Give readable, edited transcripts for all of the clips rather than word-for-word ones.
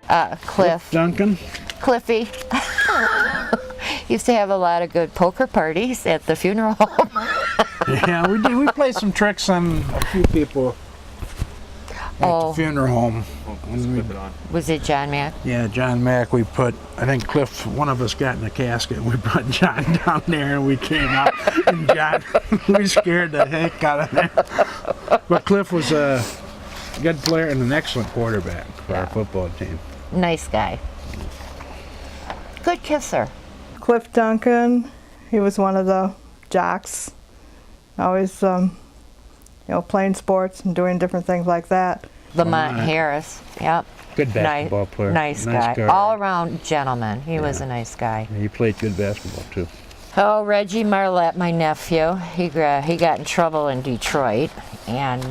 Cliff Duncan. Cliffy. Used to have a lot of good poker parties at the funeral home. Yeah, we did. We played some tricks on a few people at the funeral home. Was it John Mack? Yeah, John Mack. We put, I think Cliff, one of us got in a casket, and we brought John down there, and we came out, and John, we scared the heck out of there. But Cliff was a good player and an excellent quarterback for our football team. Nice guy. Good kisser. Cliff Duncan, he was one of the jocks, always playing sports and doing different things like that. Lamont Harris, yep. Good basketball player. Nice guy. All around gentleman. He was a nice guy. Yeah, he played good basketball too. Oh, Reggie Marlette, my nephew, he got in trouble in Detroit and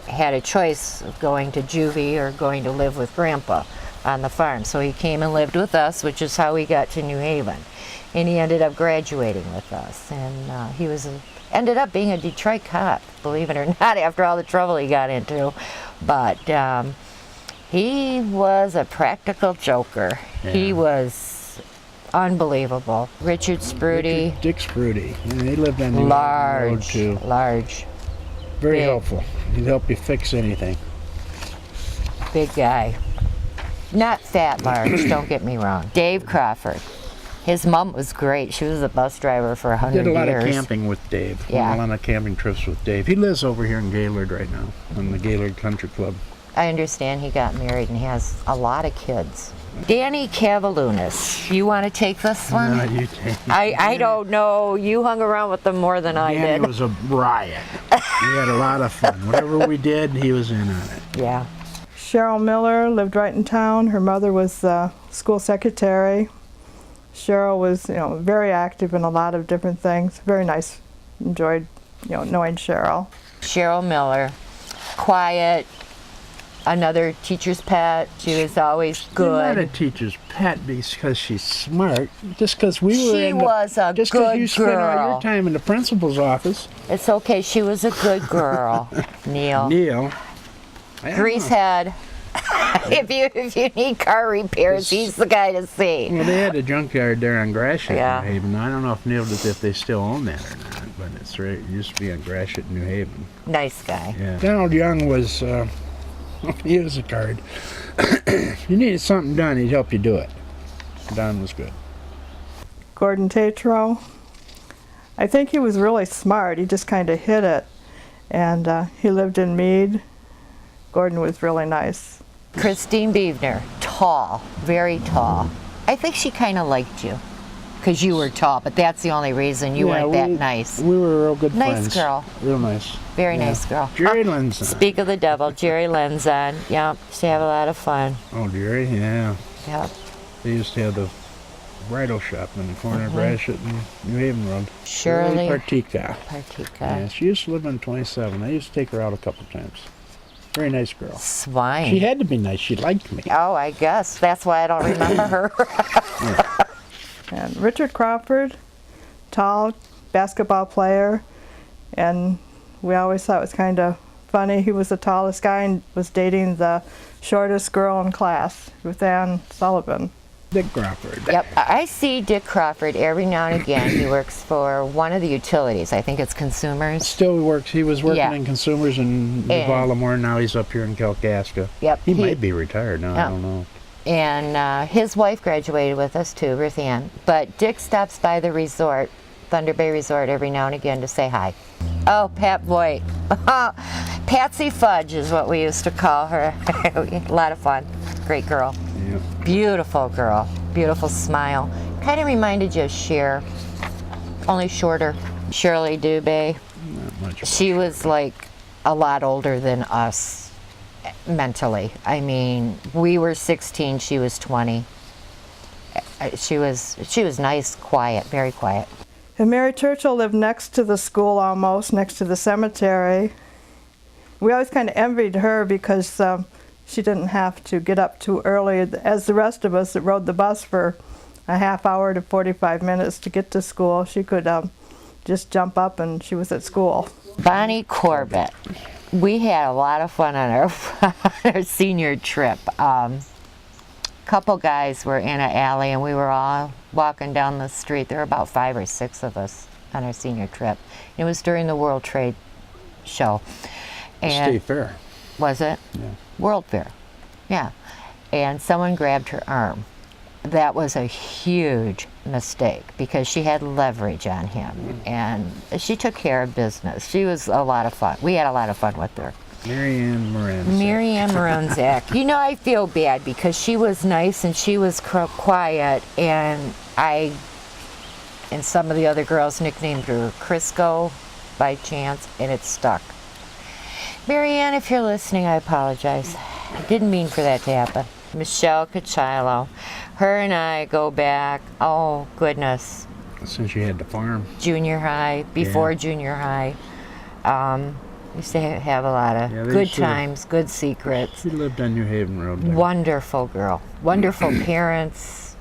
had a choice of going to juvie or going to live with Grandpa on the farm. So he came and lived with us, which is how he got to New Haven. And he ended up graduating with us. And he ended up being a Detroit cop, believe it or not, after all the trouble he got into. But he was a practical joker. Yeah. He was unbelievable. Richard Sprudy. Dick Sprudy. Yeah, he lived on the road too. Large. Very helpful. He'd help you fix anything. Big guy. Not that large, don't get me wrong. Dave Crawford. His mom was great. She was a bus driver for 100 years. Did a lot of camping with Dave. Yeah. A lot of camping trips with Dave. He lives over here in Gaylord right now, in the Gaylord Country Club. I understand he got married and has a lot of kids. Danny Cavalunas. You want to take this one? No, you take it. I don't know. You hung around with them more than I did. Danny was a riot. We had a lot of fun. Whatever we did, he was in on it. Yeah. Cheryl Miller lived right in town. Her mother was school secretary. Cheryl was, very active in a lot of different things. Very nice. Enjoyed, knowing Cheryl. Cheryl Miller, quiet, another teacher's pet. She was always good. She's not a teacher's pet because she's smart. Just because we were She was a just good because you spent all girl. your time in the principal's office. It's okay. She was a good girl. Neil. Neil. Greasehead. if you need car repairs, he's the guy to see. Well, they had a junkyard there on Gratiot, Yeah. New Haven. I don't know if they still own that or not, but it's right. It used to be on Gratiot, New Haven. Nice guy. Yeah. Donald Young was. He was a card. You needed something done, he'd help you do it. Don was good. Gordon Tatro. I think he was really smart. He just kind of hit it. And he lived in Meade. Gordon was really nice. Christine Beavner, tall, very tall. I think she kind of liked you because you were tall, but that's the only reason you weren't that nice. We were real good friends. Nice girl. Real nice. Very nice girl. Jerry Lenzon. Speak of the devil, Jerry Lenzon. Yep, used to have a lot of fun. Oh, Jerry, yeah. Yep. They used to have the bridal shop in the corner of Gratiot and New Haven Road. Shirley Partika. Partika. Yeah, she used to live on 27. I used to take her out a couple times. Very nice girl. Swine. She had to be nice. She liked me. Oh, I guess. That's why I don't remember her. Yeah. And Richard Crawford, tall basketball player, and we always thought it was kind of funny. He was the tallest guy and was dating the shortest girl in class, Ruth Ann Sullivan. Dick Crawford. Yep, I see Dick Crawford every now and again. He works for one of the utilities. I think it's Consumers. Still works. He was working Yeah. in Consumers in Baltimore. Now he's up here in Kalkaska. Yep. He might be retired now. I don't know. And his wife graduated with us too, Ruth Ann. But Dick stops by the resort, Thunder Bay Resort, every now and again to say hi. Oh, Pat Voigt. Patsy Fudge is what we used to call her. A lot of fun. Great girl. Yeah. Beautiful girl. Beautiful smile. Kind of reminded you of Cher, only shorter. Shirley Dubé. Not much. She was like a lot older than us mentally. I mean, we were 16, she was 20. She was nice, quiet, very quiet. And Mary Churchill lived next to the school almost, next to the cemetery. We always kind of envied her because she didn't have to get up too early as the rest of us that rode the bus for a half hour to 45 minutes to get to school. She could just jump up and she was at school. Bonnie Corbett. We had a lot of fun on our senior trip. couple guys were in an alley, and we were all walking down the street. There were about 5 or 6 of us on our senior trip. It was during the World Trade Show. State Fair. Was it? Yeah. World Fair. Yeah. And someone grabbed her arm. That was a huge mistake because she had leverage on him, and she took care of business. She was a lot of fun. We had a lot of fun with her. Marianne Moran. Marianne Moronzak. You know, I feel bad because she was nice and she was quiet, and I and some of the other girls nicknamed her Crisco by chance, and it stuck. Marianne, if you're listening, I apologize. I didn't mean for that to happen. Michelle Cachilo. Her and I go back, oh goodness, Since you had the farm. junior high, before Yeah. junior high. Used to have a lot of Yeah, they good used to- times, good secrets. She lived on New Haven Road there. Wonderful girl, wonderful parents.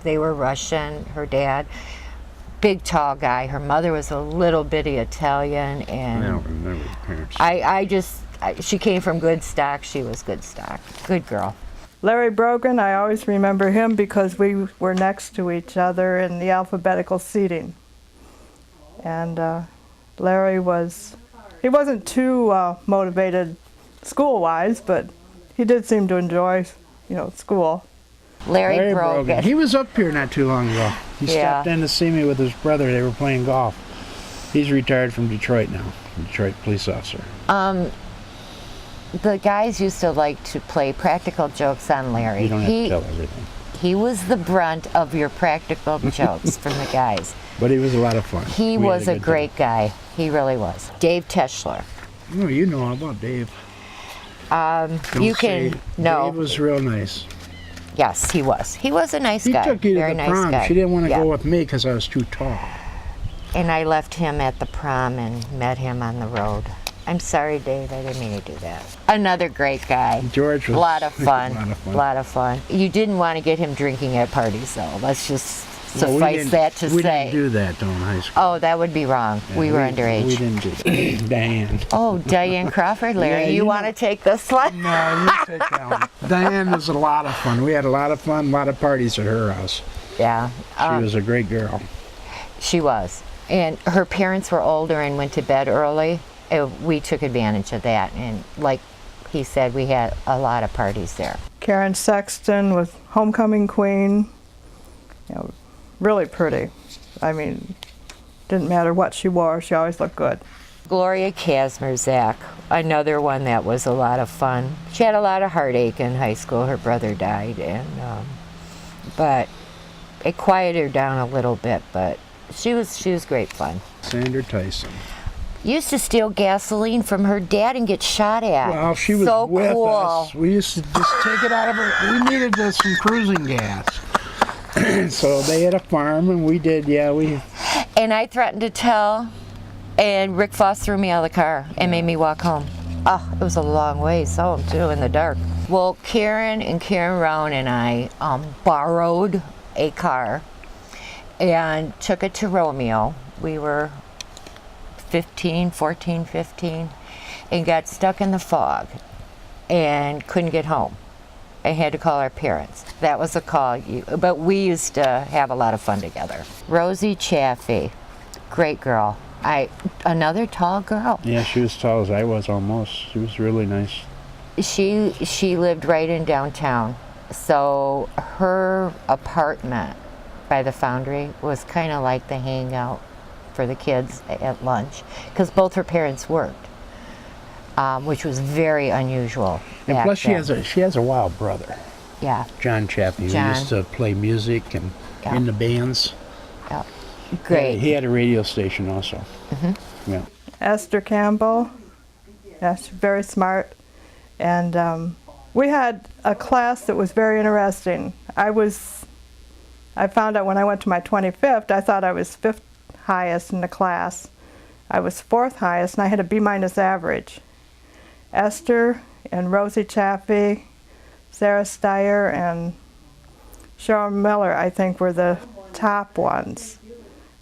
They were Russian, her dad, big tall guy. Her mother was a little bitty Italian, I and don't remember the parents. she came from good stock. She was good stock, good girl. Larry Brogan, I always remember him because we were next to each other in the alphabetical seating. And Larry he wasn't too motivated school-wise, but he did seem to enjoy, school. Larry Brogan. He was up here not too long ago. He Yeah. stopped in to see me with his brother. They were playing golf. He's retired from Detroit now. Detroit police officer. The guys used to like to play practical jokes on Larry. You don't have to tell everything. He was the brunt of your practical jokes from the guys. But he was a lot of fun. He We had was a good great guy. He really was. Dave Teschler. time. Oh, you know all about Dave. Don't You can say- no. Dave was real nice. Yes, he was. He was a nice He guy. took you to Very the nice prom. guy. She didn't want to Yeah. go with me because I was too tall. And I left him at the prom and met him on the road. I'm sorry, Dave. I didn't mean to do that. Another great guy. George was A lot of fun. a lot of fun. Lot of fun. You didn't want to get him drinking at parties, though. Let's just Well, we suffice didn't- that to we say. didn't do that though in high school. Oh, that would be wrong. Yeah, we were underage. We didn't do that. Diane. Oh, Diane Crawford, Larry. Yeah, you you want to know- take this one? No, you take that one. Diane was a lot of fun. We had a lot of fun, a lot of parties at her house. Yeah. She was a great girl. She was. And her parents were older and went to bed early. We took advantage of that. And like he said, we had a lot of parties there. Karen Sexton was homecoming queen. Really pretty. I mean, didn't matter what she wore, she always looked good. Gloria Kasmerzak, another one that was a lot of fun. She had a lot of heartache in high school. Her brother died, and but it quieted her down a little bit. But she was great fun. Sandra Tyson. Used to steal gasoline from her dad and get shot at. Well, she was so with cool. us. We used to just take it out of her. We needed some cruising gas. So they had a farm, and we did, And I threatened to tell, and Rick Foss threw me out of the car and made me walk home. Oh, it was a long ways home too, in the dark. Well, Karen Rowan and I borrowed a car and took it to Romeo. We were 15, and got stuck in the fog and couldn't get home. I had to call our parents. That was a call. But we used to have a lot of fun together. Rosie Chaffee, great girl. Another tall girl. Yeah, she was as tall as I was almost. She was really nice. She lived right in downtown. So her apartment by the Foundry was kind of like the hangout for the kids at lunch, because both her parents worked, which was very unusual. And back plus, she then. has a wild brother, Yeah, John Chappie, who John. used to play music and Yeah. in the bands. yeah. Great. He had a radio station also. Yeah. Esther Campbell, yeah, she's very smart. And we had a class that was very interesting. I found out when I went to my 25th, I thought I was 5th highest in the class. I was 4th highest, and I had a B- average. Esther and Rosie Chaffee, Sarah Steyer, and Cheryl Miller, I think, were the top ones.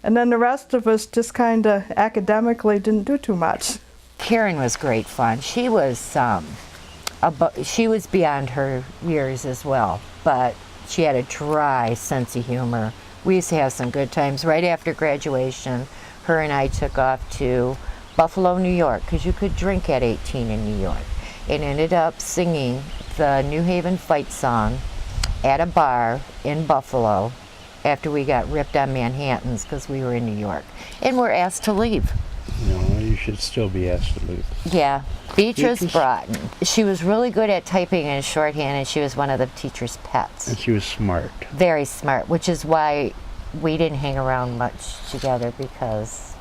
And then the rest of us just kind of academically didn't do too much. Karen was great fun. She was beyond her years as well. but she had a dry sense of humor. We used to have some good times. Right after graduation, her and I took off to Buffalo, New York, because you could drink at 18 in New York, and ended up singing the New Haven fight song at a bar in Buffalo after we got ripped on Manhattans because we were in New York. And we're asked to leave. No, you should still be asked to leave. Yeah, Beatrice Beatrice? Broughton. She was really good at typing in shorthand, and she was one of the teacher's pets. And she was smart. Very smart, which is why we didn't hang around much together, because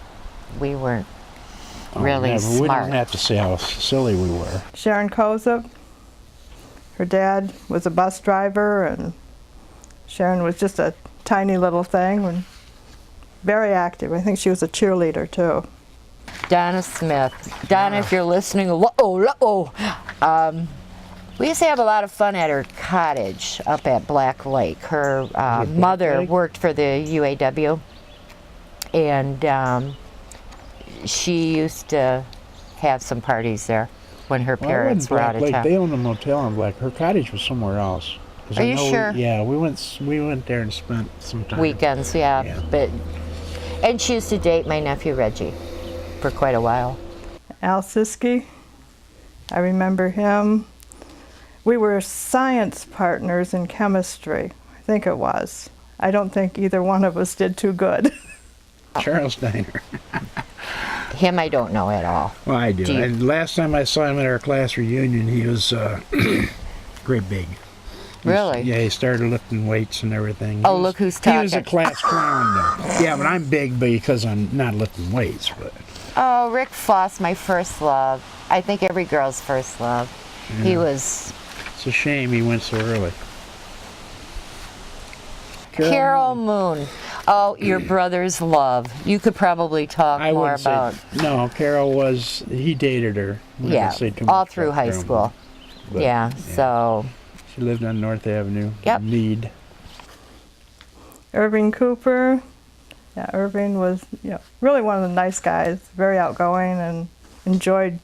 we weren't really never. We smart. didn't have to say how silly we were. Sharon Kozub, her dad was a bus driver, and Sharon was just a tiny little thing and very active. I think she was a cheerleader too. Donna Smith. Donna, if you're listening, we used to have a lot of fun at her cottage up at Black Lake. Her Black mother Lake? worked for the UAW, and she used to have some parties there when her Well, parents it were wasn't out of Black Lake. town. They owned a motel in Black. Her cottage was somewhere else. 'Cause Are I you know sure? Yeah, we went there and spent some time. Weekends, yeah. Yeah. But and she used to date my nephew Reggie for quite a while. Al Siskey, I remember him. We were science partners in chemistry, I think it was. I don't think either one of us did too good. Charles Diner. Him, I don't know at all. Well, I do. Do you- And last time I saw him at our class reunion, he was great big. Really? Yeah, he started lifting weights and everything. Oh, He was- look who's He was a talking. class clown, though. Yeah, but I'm big because I'm not lifting weights. But Oh, Rick Foss, my first love. I think every girl's first love. He was it's a shame he went so early. Carol Moon. Oh, your brother's love. You could probably talk I more wouldn't about. say. No, Carol was. He dated her. I'm not Yeah, gonna say too all much through about high Carol, school. but, Yeah, so She lived on North Avenue. Yep. Mead. Irving Cooper, yeah, Irving was really one of the nice guys, very outgoing, and enjoyed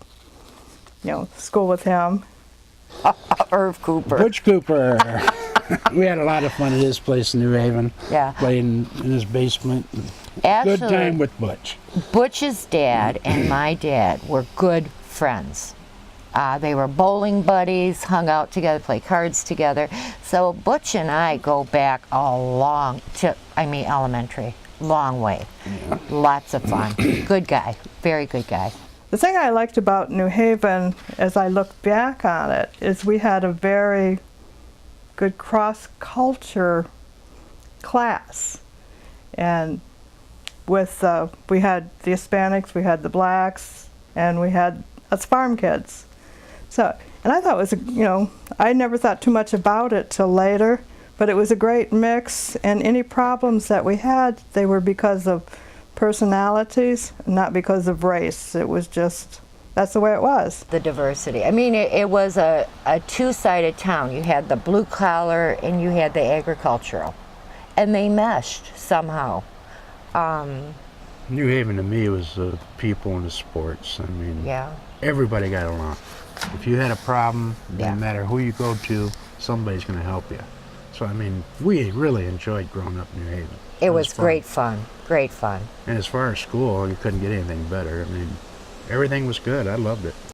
school with him. Irv Cooper. Butch Cooper. We had a lot of fun at his place in New Haven. Yeah. Playing in his basement. Actually, Good time with Butch. Butch's dad and my dad were good friends. They were bowling buddies, hung out together, played cards together. So Butch and I go back elementary, long way. Lots of fun. Good guy, very good guy. The thing I liked about New Haven, as I look back on it, is we had a very good cross-culture class. And with we had the Hispanics, we had the blacks, and we had us farm kids. So, and I thought it was, I never thought too much about it till later, but it was a great mix, and any problems that we had, they were because of personalities, not because of race. It was just, that's the way it was. The diversity. I mean, it was a two-sided town. You had the blue collar and you had the agricultural. And they meshed somehow. New Haven to me was the people and the sports. I mean, Yeah. everybody got along. If you had a problem, Yeah. no matter who you go to, somebody's going to help you. So, I mean, we really enjoyed growing up in New Haven. It was fun. great fun. Great fun. And as far as school, you couldn't get anything better. I mean, everything was good. I loved it.